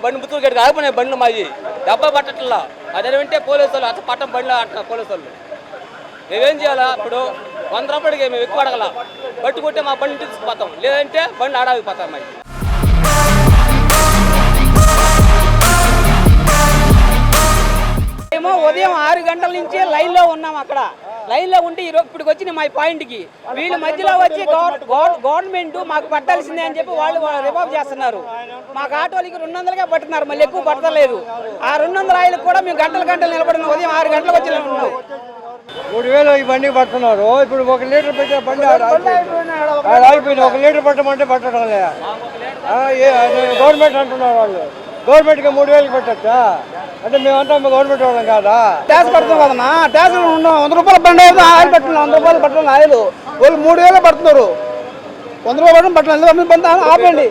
బండి ముత్తూరు గడికి ఆగిపోయినాయి బండ్లు మాది దెబ్బ పట్టట్లా అదే వింటే పోలీసు వాళ్ళు అసలు పట్టం బండ్లు అంటున్నారు పోలీసు వాళ్ళు. మేమేం చేయాలా? ఇప్పుడు 100 రూపాయలకి మేము ఎక్కువ అడగల, పట్టుకుంటే మా బండి తీసుకుపోతాం, లేదంటే బండి ఆడాగిపోతాం. మరి మేము ఉదయం 6 గంటల నుంచి లైన్లో ఉన్నాం. అక్కడ లైన్లో ఉంటే ఇప్పుడు వచ్చిన మా పాయింట్కి వీళ్ళు మధ్యలో వచ్చి గవర్నమెంట్ మాకు పట్టాల్సిందే అని చెప్పి వాళ్ళు రివాల్వ్ చేస్తున్నారు. మాకు ఆటోలకి 200గా పట్టున్నారు, మళ్ళీ ఎక్కువ పట్టలేదు. ఆ 200 ఆయిలకు కూడా మేము గంటలు నిలబడినాం. ఉదయం 6 గంటలకు వచ్చి ఉన్నాం. 3000 ఈ బండికి పడుతున్నారు. ఇప్పుడు 1 లీటర్ పెట్టే బండి అయిపోయింది. 1 లీటర్ పట్టమంటే పట్టడం లే. గవర్నమెంట్ అంటున్నారు వాళ్ళు. గవర్నమెంట్కి 3000కి పెట్టచ్చా అంటే మేమంతా గవర్నమెంట్ వాళ్ళం కాదా? ట్యాక్స్ పడుతున్నాం కదన్నా, ట్యాక్స్ 100 రూపాయల బండి అయితే ఆయిల్ పట్టున్నాం. 100 రూపాయలు పట్టాలి ఆయిల్. వాళ్ళు 3000 పడుతున్నారు. 100 రూపాయలు పట్టాలి బండి ఆపండి.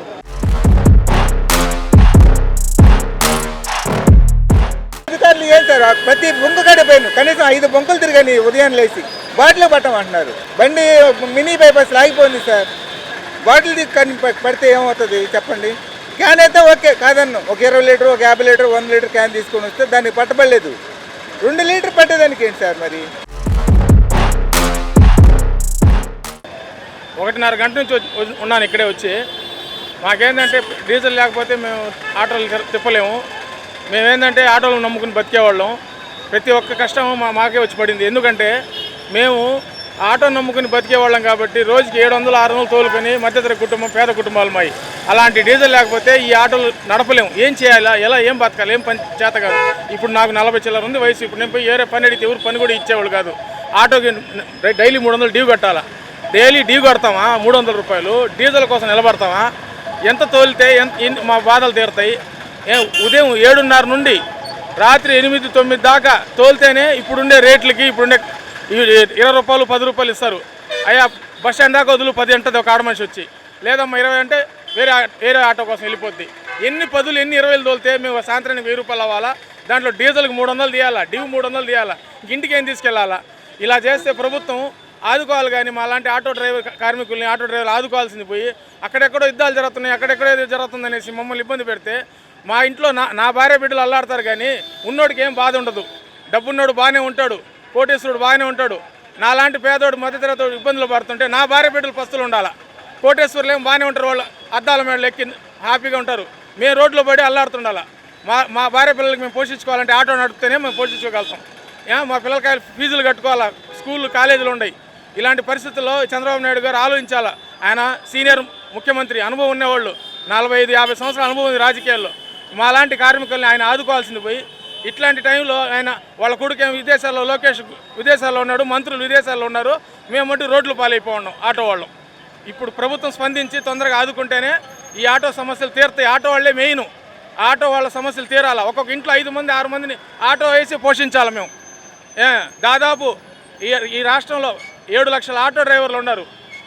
అధికారులు ఏం సార్ ప్రతి బొంకు కడిపోయాను, కనీసం 5 బొంకులు తిరగని ఉదయం లేచి బాటిల్ పట్టమంటున్నారు. బండి మినీ బైపాస్ ఆగిపోయింది సార్. బాటిల్ పడితే ఏమవుతుంది చెప్పండి? క్యాన్ అయితే ఓకే కాదన్ను, ఒక 20 లీటర్, ఒక 50 లీటర్, 100 లీటర్ క్యాన్ తీసుకొని వస్తే దానికి పట్టబడలేదు. 2 లీటర్ పట్టేదానికి ఏంటి సార్? మరి 1:30 గంట నుంచి ఉన్నాను ఇక్కడే వచ్చి. మాకేంటంటే డీజిల్ లేకపోతే మేము ఆటోలు తిప్పలేము. మేమేంటంటే ఆటోలు నమ్ముకుని బతికేవాళ్ళం. ప్రతి ఒక్క కష్టం మాకే వచ్చి పడింది. ఎందుకంటే మేము ఆటో నమ్ముకుని బతికేవాళ్ళం కాబట్టి రోజుకి 700-600 తోలుకొని మధ్యతరగతి కుటుంబం, పేద కుటుంబాలు మాయి. అలాంటి డీజిల్ లేకపోతే ఈ ఆటోలు నడపలేము. ఏం చేయాలా, ఎలా, ఏం బతకాలి, ఏం పని చేత కాదు. ఇప్పుడు నాకు 40 చిల్లర ఉంది వయసు. ఇప్పుడు నేను పోయి వేరే పని అడిగితే ఎవరు పని కూడా ఇచ్చేవాళ్ళు కాదు. ఆటోకి డైలీ 300 డ్యూ కట్టాలా. డైలీ డ్యూ కడతామా 300 రూపాయలు? డీజిల్ కోసం నిలబడతామా? ఎంత తోలితే మా బాధలు తీరుతాయి? ఉదయం 7:30 నుండి రాత్రి 8-9 దాకా తోలితేనే ఇప్పుడుండే రేట్లకి, ఇప్పుడుండే 20 రూపాయలు 10 రూపాయలు ఇస్తారు. అయ్యా బస్ స్టాండ్ దాకా వదులు 10 అంటది ఒక ఆడ మనిషి వచ్చి, లేదమ్మా 20 అంటే వేరే ఆటో కోసం వెళ్ళిపోద్ది. ఎన్ని 10లు ఎన్ని 20లు తోలితే మేము సాయంత్రానికి 1000 రూపాయలు అవ్వాలా? దాంట్లో డీజిల్కి 300 తీయాలా, డ్యూ 300 తీయాలా, ఇంటికి ఏం తీసుకెళ్లాలా? ఇలా చేస్తే ప్రభుత్వం ఆదుకోవాలి. కానీ మా లాంటి ఆటో కార్మికుల్ని, ఆటో డ్రైవర్లు ఆదుకోవాల్సింది పోయి అక్కడెక్కడో యుద్ధాలు జరుగుతున్నాయి, అక్కడెక్కడో ఏదో జరుగుతుందనేసి మమ్మల్ని ఇబ్బంది పెడితే మా ఇంట్లో నా భార్య బిడ్డలు అల్లాడతారు. కానీ ఉన్నోడికి ఏం బాధ ఉండదు. డబ్బున్నోడు బాగానే ఉంటాడు, కోటేశ్వరుడు బాగానే ఉంటాడు. నాలాంటి పేదోడు మధ్యతరగతి ఇబ్బందులు పడుతుంటే నా భార్య బిడ్డలు పస్తులు ఉండాలా. కోటేశ్వరులు ఏం బాగానే ఉంటారు, వాళ్ళు అద్దాల మేడలు ఎక్కి హ్యాపీగా ఉంటారు. మేము రోడ్లో పడి అల్లాడుతుండాలా. మా భార్య పిల్లలకి మేము పోషించుకోవాలంటే ఆటో నడిపితేనే మేము పోషించుకోగలుగుతాం. మా పిల్లలకి ఫీజులు కట్టుకోవాలా, స్కూళ్ళు కాలేజీలు ఉన్నాయి. ఇలాంటి పరిస్థితుల్లో చంద్రబాబు నాయుడు గారు ఆలోచించాలా. ఆయన సీనియర్ ముఖ్యమంత్రి, అనుభవం ఉన్నవాళ్ళు, 45-50 సంవత్సరాల అనుభవం ఉంది రాజకీయాల్లో. మాలాంటి కార్మికుల్ని ఆయన ఆదుకోవాల్సింది పోయి ఇట్లాంటి టైంలో ఆయన వాళ్ళ కొడుకేమో విదేశాల్లో, లోకేష్ విదేశాల్లో ఉన్నాడు, మంత్రులు విదేశాల్లో ఉన్నారు, మేము మటు రోడ్లు పాలైపోన్నాం ఆటో వాళ్ళం. ఇప్పుడు ప్రభుత్వం స్పందించి తొందరగా ఆదుకుంటేనే ఈ ఆటో సమస్యలు తీరుతాయి. ఆటో వాళ్ళే మెయిన్. ఆటో వాళ్ళ సమస్యలు తీరాలా. ఒక్కొక్క ఇంట్లో 5 మంది 6 మందిని ఆటో వేసి పోషించాలి మేము. దాదాపు ఈ రాష్ట్రంలో 7 లక్షల ఆటో డ్రైవర్లు ఉన్నారు.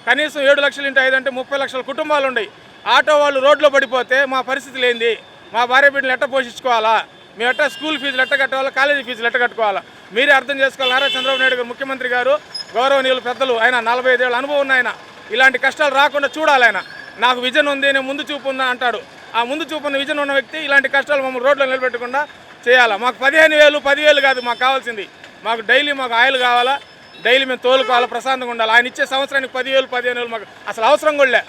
కనీసం 7 లక్షలు ఇంటూ 5 అంటే 30 లక్షల కుటుంబాలు ఉన్నాయి. ఆటో వాళ్ళు రోడ్లో పడిపోతే మా పరిస్థితులు ఏంది? మా భార్య బిడ్డలు ఎట్ట పోషించుకోవాలా? మేము ఎట్ట స్కూల్ ఫీజులు ఎట్ట కట్టుకోవాలా, కాలేజీ ఫీజులు ఎట్ట కట్టుకోవాలా? మీరే అర్థం చేసుకోవాలన్నారా? చంద్రబాబు నాయుడు గారు ముఖ్యమంత్రి గారు, గౌరవనీయులు పెద్దలు, ఆయన 45 ఏళ్ళ అనుభవం ఉన్న ఆయన. ఇలాంటి కష్టాలు రాకుండా చూడాలి. ఆయన నాకు విజన్ ఉంది, నేను ముందు చూపు ఉందా అంటాడు. ఆ ముందు చూపున్న విజన్ ఉన్న వ్యక్తి ఇలాంటి కష్టాలు మమ్మల్ని రోడ్లో నిలబెట్టకుండా చేయాలా. మాకు 15,000 10,000 కాదు మాకు కావాల్సింది. మాకు డైలీ మాకు ఆయిల్ కావాలా, డైలీ మేము తోలుకోవాలా, ప్రశాంతంగా ఉండాలి. ఆయన ఇచ్చే సంవత్సరానికి 10,000 15,000 మాకు అసలు అవసరం కూడా లే.